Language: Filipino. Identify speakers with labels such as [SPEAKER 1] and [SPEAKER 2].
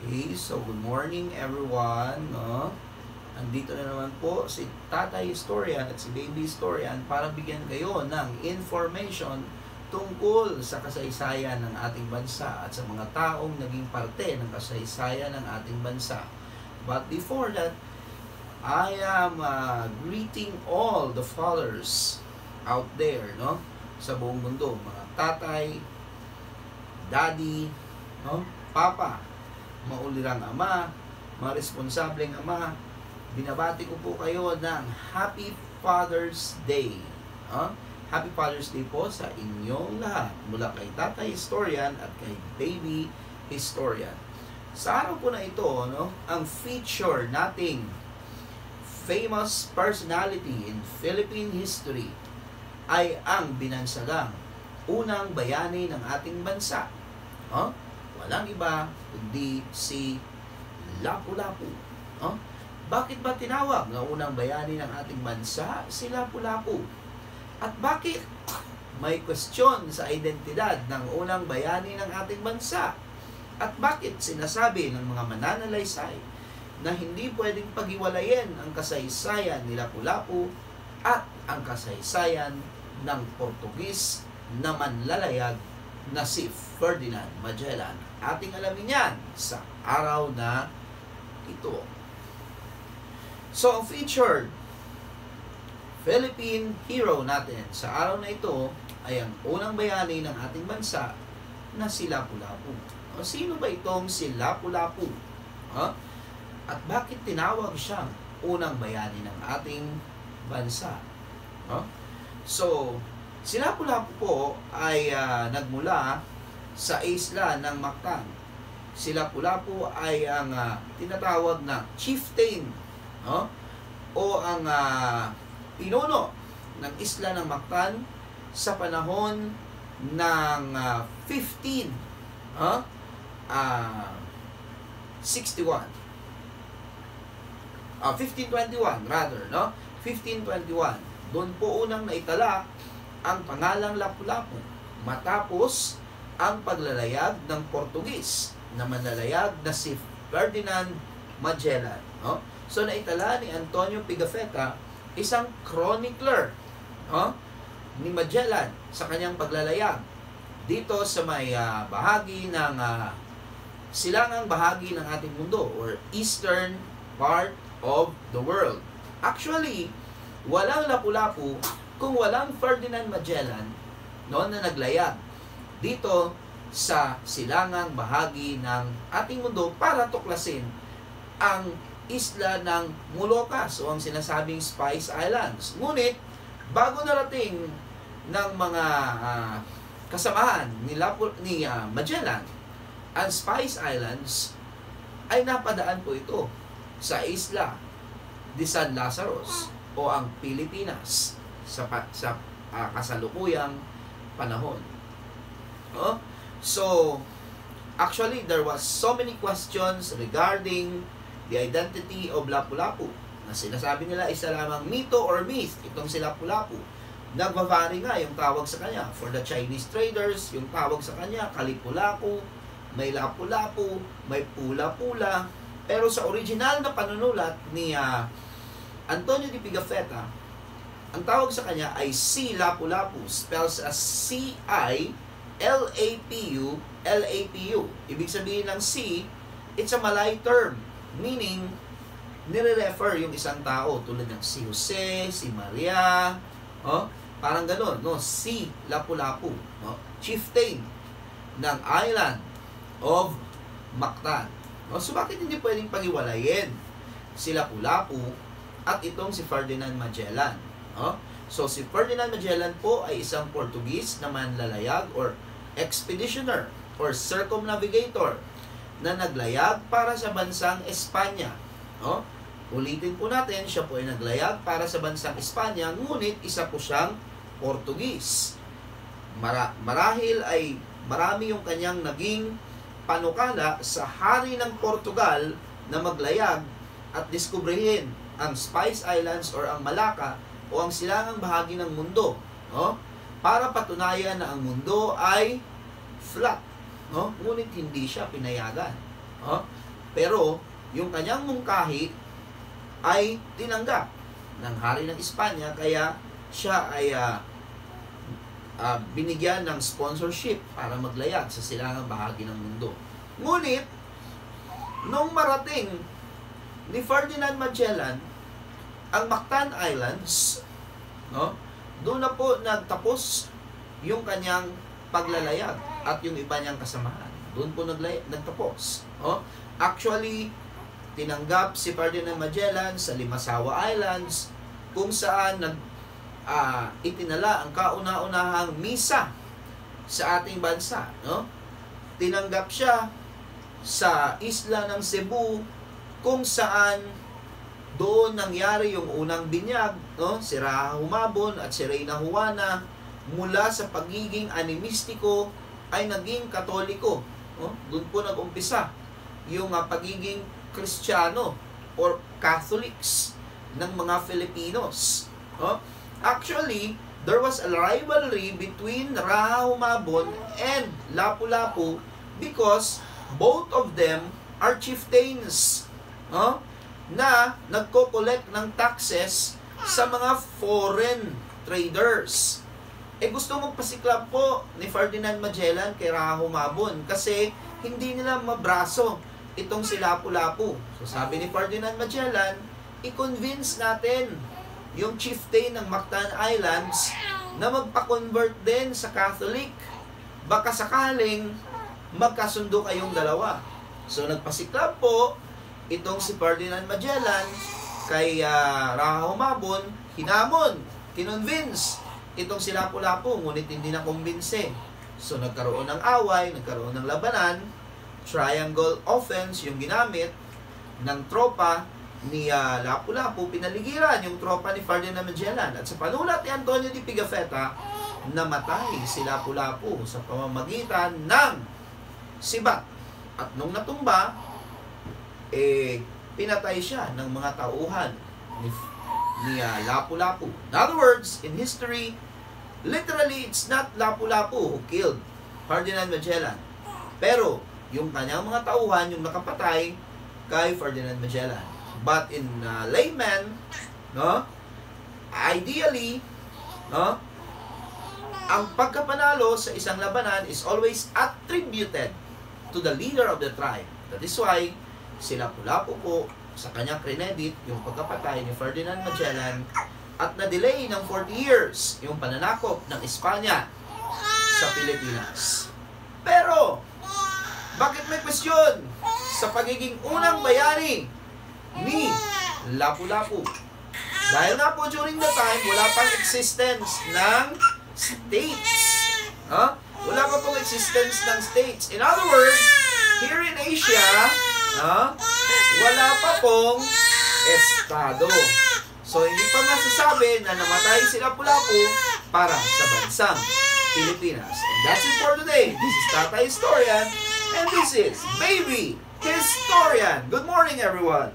[SPEAKER 1] Okay, so good morning everyone, no? Andito na naman po si Tatay Historian at si Baby Historian para bigyan kayo ng information tungkol sa kasaysayan ng ating bansa at sa mga taong naging parte ng kasaysayan ng ating bansa. But before that, I am greeting all the fathers out there, no? Sa buong mundo, mga tatay, daddy, no? Papa, maulirang ama, mga responsableng ama, binabati ko po kayo ng Happy Father's Day. Happy Father's Day po sa inyong lahat, mula kay Tatay Historian at kay Baby Historian. Sa araw po na ito, no, ang feature nating famous personality in Philippine history ay ang binansagang unang bayani ng ating bansa. Walang iba kundi si Lapu-Lapu. Bakit ba tinawag na unang bayani ng ating bansa si Lapu-Lapu? At bakit may question sa identidad ng unang bayani ng ating bansa? At bakit sinasabi ng mga mananalaysay na hindi pwedeng paghiwalayin ang kasaysayan ni Lapu-Lapu at ang kasaysayan ng Portugis na manlalayag na si Ferdinand Magellan? Ating alamin yan sa araw na ito. So, ang featured Philippine hero natin sa araw na ito ay ang unang bayani ng ating bansa na si Lapu-Lapu. Sino ba itong si Lapu-Lapu? At bakit tinawag siyang unang bayani ng ating bansa? So, si Lapu-Lapu po ay nagmula sa isla ng Mactan. Si Lapu-Lapu ay ang tinatawag na chieftain, o ang pinuno ng isla ng Mactan sa panahon ng 1561. 1521 rather, no? 1521. Doon po unang naitala ang pangalang Lapu-Lapu matapos ang paglalayag ng Portugis na manlalayag na si Ferdinand Magellan, no? So naitala ni Antonio Pigafetta, isang chronicler, ni Magellan sa kanyang paglalayag dito sa may bahagi ng silangang bahagi ng ating mundo or eastern part of the world. Actually, walang Lapu-Lapu kung walang Ferdinand Magellan noon na naglayag dito sa silangang bahagi ng ating mundo para tuklasin ang isla ng Moluccas o ang sinasabing Spice Islands. Ngunit, bago narating ng mga kasamahan ni Magellan ang Spice Islands, ay napadaan po ito sa isla de San Lazarus o ang Pilipinas sa kasalukuyang panahon. So, actually, there was so many questions regarding the identity of Lapu-Lapu na sinasabi nila isa lamang mito or myth itong si Lapu-Lapu. Nagva-vary nga yung tawag sa kanya. For the Chinese traders, yung tawag sa kanya Kalipu-Lapu, may Lapu-Lapu, may Pula-Pula. Pero sa original na panunulat ni Antonio de Pigafetta, ang tawag sa kanya ay si Lapu-Lapu, spells as C-I-L-A-P-U, L-A-P-U. Ibig sabihin ng C, it's a Malay term, meaning nire-refer yung isang tao tulad ng si Jose, si Maria, parang gano'n, no? Si Lapu-Lapu, chieftain ng island of Mactan. So bakit hindi pwedeng paghiwalayin si Lapu-Lapu at itong si Ferdinand Magellan? So si Ferdinand Magellan po ay isang Portuguese na manlalayag or expeditioner or circumnavigator na naglayag para sa bansang Espanya. Ulitin po natin, siya po ay naglayag para sa bansang Espanya, ngunit isa po siyang Portuguese. Marahil ay marami yung kanyang naging panukala sa hari ng Portugal na maglayag at diskubrihin ang Spice Islands or ang Malacca o ang silangang bahagi ng mundo, para patunayan na ang mundo ay flat, ngunit hindi siya pinayagan. Pero, yung kanyang mungkahi ay tinanggap ng hari ng Espanya, kaya siya ay binigyan ng sponsorship para maglayag sa silangang bahagi ng mundo. Ngunit, nung marating ni Ferdinand Magellan ang Mactan Islands, no, doon na po nagtapos yung kanyang paglalayag at yung iba niyang kasamahan. Doon po nagtapos. No? Actually, tinanggap si Ferdinand Magellan sa Limasawa Islands, kung saan itinala ang kauna-unahang misa sa ating bansa. No? Tinanggap siya sa isla ng Cebu, kung saan doon nangyari yung unang binyag, no? Si Raha Humabon at si Reyna Juana, mula sa pagiging animistiko ay naging Katoliko. No? Doon po nag-umpisa yung pagiging Kristiyano or Catholics ng mga Filipinos. No? Actually, there was a rivalry between Raha Humabon and Lapu-Lapu because both of them are chieftains, no? Na nagko-collect ng taxes sa mga foreign traders. Gusto magpasiklab po ni Ferdinand Magellan kay Raha Humabon kasi hindi nila mabraso itong si Lapu-Lapu. So sabi ni Ferdinand Magellan, i-convince natin yung chieftain ng Mactan Islands na magpa-convert din sa Catholic. Baka sakaling magkasundo kayong dalawa. So nagpasiklab po itong si Ferdinand Magellan kay Raha Humabon, hinamon, kinonvince itong si Lapu-Lapu, ngunit hindi na kumbinse. So nagkaroon ng away, nagkaroon ng labanan, triangle offense yung ginamit ng tropa ni Lapu-Lapu, pinaligiran yung tropa ni Ferdinand Magellan. At sa panulat ni Antonio de Pigafetta, namatay si Lapu-Lapu sa pamamagitan ng sibat. At nung natumba, pinatay siya ng mga tauhan ni Lapu-Lapu. In other words, in history, literally, it's not Lapu-Lapu who killed Ferdinand Magellan. Pero, yung kanyang mga tauhan, yung nakapatay kay Ferdinand Magellan. But in layman, no, ideally, no, ang pagkapanalo sa isang labanan is always attributed to the leader of the tribe. That is why, si Lapu-Lapu po, sa kanyang credit, yung pagkapatay ni Ferdinand Magellan, at na-delay ng 40 years yung pananakop ng Espanya sa Pilipinas. Pero, bakit may question sa pagiging unang bayani ni Lapu-Lapu? Dahil nga po during the time, wala pang existence ng states. Wala pa pong existence ng states. In other words, here in Asia, wala pa pong estado. So, hindi pa masasabi na namatay si Lapu-Lapu para sa bansang Pilipinas. And that's it for today. This is Tata Historian, and this is Baby Historian. Good morning, everyone!